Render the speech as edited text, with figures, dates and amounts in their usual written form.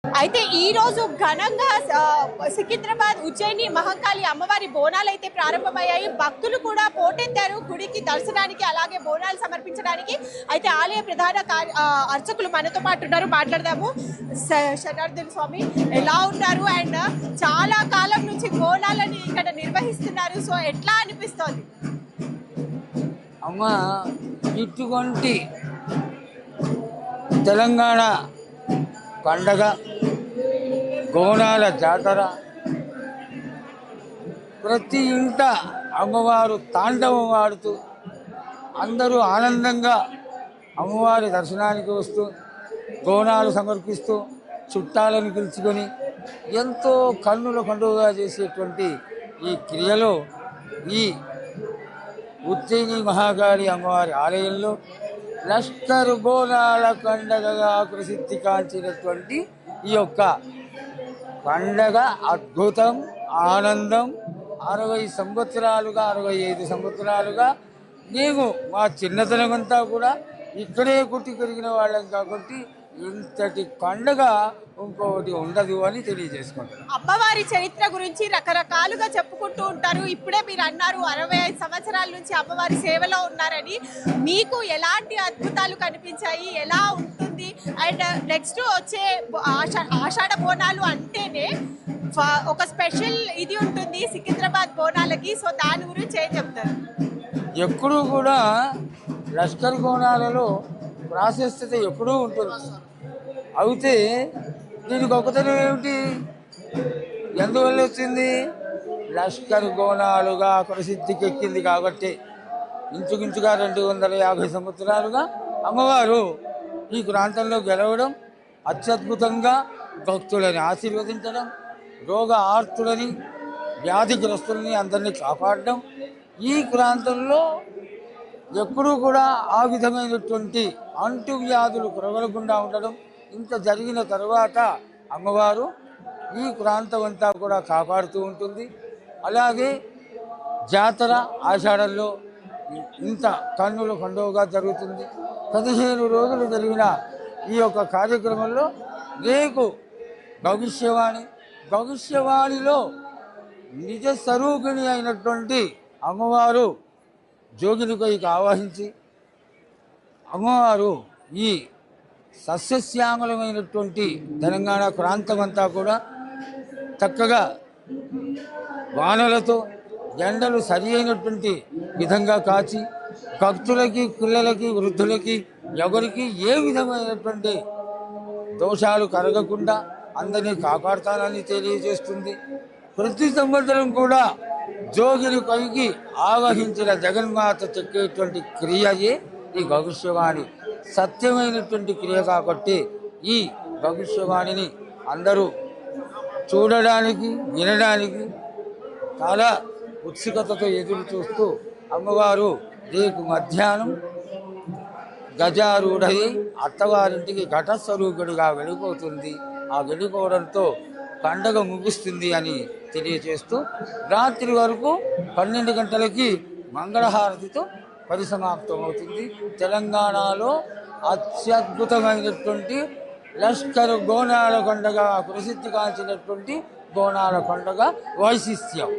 అయితే ఈ రోజు ఘనంగా సికింద్రాబాద్ ఉజ్జయిని మహంకాళి అమ్మవారి బోనాలు అయితే ప్రారంభమయ్యాయి. భక్తులు కూడా పోటెత్తారు గుడికి దర్శనానికి, అలాగే బోనాలు సమర్పించడానికి. అయితే ఆలయ ప్రధాన అర్చకులు మనతో పాటు ఉన్నారు, మాట్లాడదాము. శతార్థన్ స్వామి ఎలా ఉన్నారు? అండ్ చాలా కాలం నుంచి బోనాలని ఇక్కడ నిర్వహిస్తున్నారు, సో ఎట్లా అనిపిస్తోంది? అమ్మ, ఇటువంటి తెలంగాణ పండగ బోనాల జాతర, ప్రతి ఇంట అమ్మవారు తాండవం ఆడుతూ అందరూ ఆనందంగా అమ్మవారి దర్శనానికి వస్తూ బోనాలు సమర్పిస్తూ చుట్టాలను పిలుచుకొని ఎంతో కన్నుల పండుగగా చేసేటువంటి ఈ క్రియలో ఈ ఉజ్జయిని మహాకాళి అమ్మవారి ఆలయంలో లష్కరు బోనాల పండగగా ప్రసిద్ధి కాంచినటువంటి ఈ యొక్క పండగ అద్భుతం, ఆనందం. 60 సంవత్సరాలుగా 65 సంవత్సరాలుగా మేము మా చిన్నతనమంతా కూడా ఇక్కడే పుట్టి పెరిగిన వాళ్ళం కాబట్టి ఇంతటి పండగ ఇంకొకటి ఉండదు అని తెలియజేసుకుంటారు. అమ్మవారి చరిత్ర గురించి రకరకాలుగా చెప్పుకుంటూ ఉంటారు. ఇప్పుడే మీరు అన్నారు 65 సంవత్సరాల నుంచి అమ్మవారి సేవలో ఉన్నారని. మీకు ఎలాంటి అద్భుతాలు కనిపించాయి, ఎలా ఉంటుంది? అండ్ నెక్స్ట్ వచ్చే ఆషాఢ బోనాలు అంటేనే ఒక స్పెషల్ ఇది ఉంటుంది సికింద్రాబాద్ బోనాలకి, సో దాని గురించి ఏం చెప్తారు? ఎప్పుడూ కూడా లష్కర్ బోనాలలో ప్రాశస్త్యత ఎప్పుడూ ఉంటుంది. అయితే దీనికి గొప్పతనం ఏమిటి, ఎందువల్ల వచ్చింది? లష్కర్ బోనాలుగా ప్రసిద్ధికి ఎక్కింది కాబట్టి. ఇంచుమించుగా 250 సంవత్సరాలుగా అమ్మవారు ఈ ప్రాంతంలో గెలవడం, అత్యద్భుతంగా భక్తులని ఆశీర్వదించడం, రోగ ఆర్తులని, వ్యాధిగ్రస్తులని అందరినీ కాపాడడం, ఈ ప్రాంతంలో ఎప్పుడూ కూడా ఆ విధమైనటువంటి అంటువ్యాధులు ప్రబలకుండా ఉండడం. ఇంత జరిగిన తర్వాత అమ్మవారు ఈ ప్రాంతం అంతా కూడా కాపాడుతూ ఉంటుంది. అలాగే జాతర ఆషాఢంలో ఇంత కన్నుల పండుగగా జరుగుతుంది. 15 రోజులు జరిగిన ఈ యొక్క కార్యక్రమంలో రేపు భవిష్యవాణిలో నిజ స్వరూపిణి అయినటువంటి అమ్మవారు జోగినిపైకి ఆవాహించి అమ్మవారు ఈ సస్యశ్యామలమైనటువంటి తెలంగాణ ప్రాంతం అంతా కూడా చక్కగా వానలతో ఎండలు సరి అయినటువంటి విధంగా కాచి భక్తులకి, పిల్లలకి, వృద్ధులకి ఎవరికి ఏ విధమైనటువంటి దోషాలు కలగకుండా అందరినీ కాపాడుతానని తెలియజేస్తుంది. ప్రతి సంవత్సరం కూడా జోగిని పైకి ఆవహించిన జగన్మాత చెక్కేటువంటి క్రియయే ఈ భవిష్యవాణి. సత్యమైనటువంటి క్రియ కాబట్టి ఈ భవిష్యవాణిని అందరూ చూడడానికి, వినడానికి చాలా ఉత్సుకతతో ఎదురు చూస్తూ అమ్మవారు రేపు మధ్యాహ్నం గజారూఢై అత్తవారింటికి ఘటస్వరూపుడిగా వెళ్ళిపోతుంది. ఆ వెళ్ళిపోవడంతో పండగ ముగుస్తుంది అని తెలియజేస్తూ రాత్రి వరకు 12 గంటలకి మంగళహారతితో పరిసమాప్తం అవుతుంది. తెలంగాణలో అత్యద్భుతమైనటువంటి లష్కర్ బోనాల పండుగ ప్రసిద్ధి కాల్చినటువంటి బోనాల పండుగ వైశిష్ట్యం.